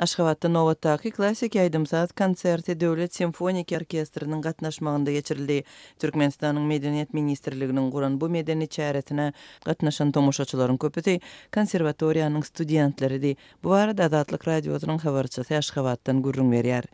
Aşgabatda Nowatdaki klassik ýaýdymsaz konserti Döwlet Simfonik Orkestriniň gatnaşmagynda geçirildi. Türkmenistanyň Medeniýet Ministrliginiň guran bu medeni çäretine gatnaşan tomoşaçylaryň köpüsi konserwatoriýanyň studentleridi. Bu barada Azatlyk radiosynyň habarçysy Aşgabatdan gurrun berýär.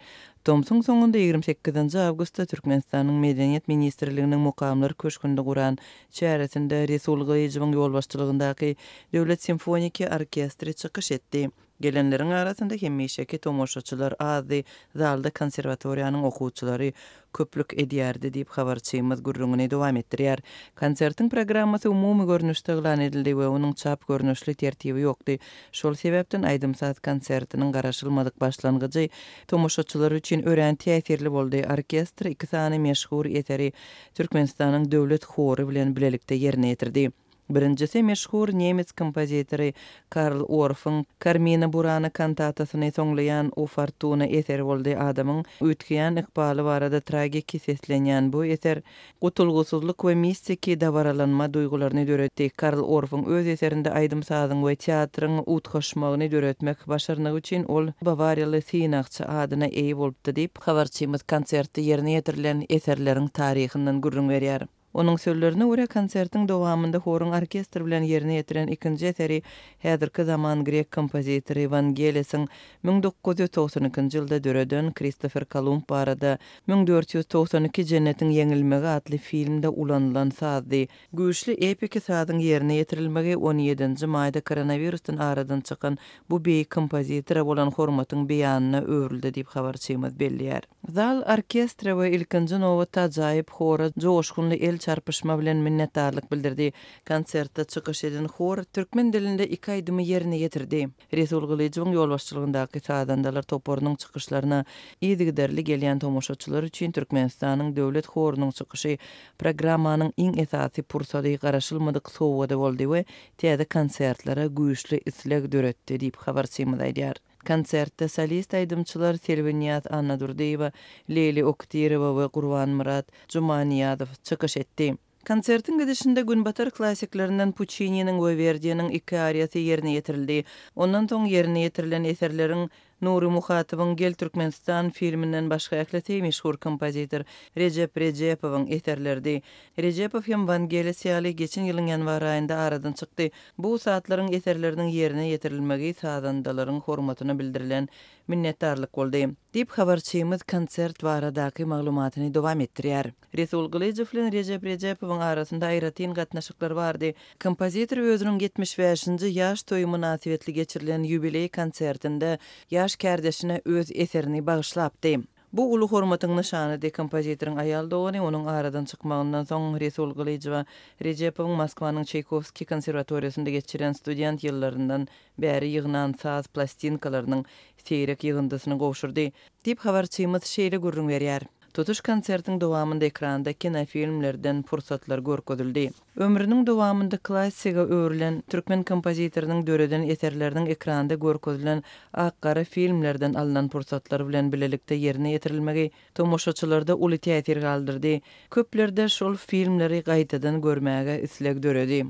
Tomsun soňunda 28 awgustda Türkmenistanyň Medeniýet Ministrliginiň mukamlar köşkünde guran çäretinde Resul Gyýjyň ýolbaşçylygyndaky Döwlet Simfonik Orkestri çykyş etdi. Gelenleriň arasynda hemmeşeki tomoşaçylar azy, zalda konserwatoriýanyň okuwçylary köplük edýärdi diýip habarçymyz gurrungyny dowam etdirýär. Konsertiň programmasy umumy görnüşde elan edildi we onuň çap görnüşli tertibi ýokdy. Şol sebäpden aýdymsaz konsertiniň garaşylmadyk başlangyjy tomoşaçylar üçin ören täsirli boldy. Orkestr iki sany meşhur eteri Türkmenistanyň döwlet hory bilen bilelikde ýerine ýetirdi. Birincisi meşhur Nemes kompozitory Karl Orff'un Carmina Burana kantatasyny soňlaýan O Fortuna eseri boldy. Adamyň üýtgeýän ykbaly barada tragik seslenýän bu eser gutulgusuzlyk we mistiki dabaralanma duýgularyny döretdi. Karl Orff'un öz eserinde aýdymsazyň we teatryň utgaşmagyny döretmek başarnygy üçin ol Bavariýaly synagçy adyna eýe bolupdy diýip habarçymyz konsertde ýerine ýetirilen eserleriň tarihinden gurrun berýär. Onun sözlerine göre konsertin dowamında horun orkestr bilen ýerine ýetiren ikinji eseri häzirki zaman grek kompozitory Vangeles'in 1992-nji ýylda döreden Christopher Kolumb barada 1492 Jennetiň ýeňilmegi adly filmde ulanylan sazdy. Güýçli epiki sazyň ýerine ýetirilmegi 17-nji maýda koronavirusdan aradan çykan bu beýik kompozitora bolan hormatyň beýanyna öwrüldi diýip habarçymyz bellýär. Zal orkestra we ilkinji nowatda ajaýyp hora joşgunly el çarpışma bilen minnetdarlyk bildirdi. Konsertde çykyş eden hor türkmen dilinde iki aýdymy ýerine ýetirdi. Resul Gyýjyň ýolbaşçylygyndaky sadandalar toporunyň çykyşlaryna ýygyderli gelýän tomoşaçylar üçin Türkmenistanyň döwlet horunyň çykyşy programmanyň iň esasy pursaty garaşylmadyk sowgada boldy we täze konsertlere güýçli isleg döretdi diýip habarçymyz aýdýar. Konsertde solist aýdymçylar Selveniyat Anna Durdeýewa, Leyli Oktirowa we Gurban Murat Jumaniýadow çykyş etdi. Konsertin gidişinde günbatar klassiklerinden Puccini'nin we Verdi'niň iki ariýasy ýerine ýetirildi. Ondan soň ýerine ýetirilen eserleriň Nuri Muhatybyň Gel Türkmenistan filminden başga ekleti meşhur kompozitor Recep Recepowyň eserlerdi. Recepow hem Vangelis ýaly geçen ýylyň ýanwar aýynda aradan çykdy. Bu satlaryň eserleriniň ýerine ýetirilmegi sadandalaryň hormatyna bildirilen minnetdarlyk boldy diýip habarçymyz konsert baradaky maglumatyny dowam etdirýär. Resul Gyýjy bilen Recep Recepowyň arasynda aýratyn gatnaşyklar bardy. Kompozitor özüniň 75-nji ýaş toýy münasibetli geçirilen ýubiley konsertinde ýaş kardeşine öz eserini bagyşlapdy. Bu ulu hormatyň nyşany kompozitoryň aýal dogany onuň aradan çykmagyndan soň Resul Gyýjy we Recepowyň Moskwanyň Çaýkowski konserwatoriýasynda geçiren student ýyllaryndan bäri ýygnan saz plastinkalarının seýrek ýygyndysyny gowşurdy diýip habarçymyz şeýle gurrun berýär. Tutuş konsertiň dowamında ekranda kinofilmlerden pursatlar görkezildi. Ömrüniň dowamında klassika öwrülen türkmen kompozitorynyň döreden eserleriniň ekranda görkezilen ak-gara filmlerden alynan pursatlar bilen bilelikde ýerine ýetirilmegi tomoşaçylarda uly täsir galdyrdy. Köplerde şol filmleri gaýtadan görmäge isleg döredi.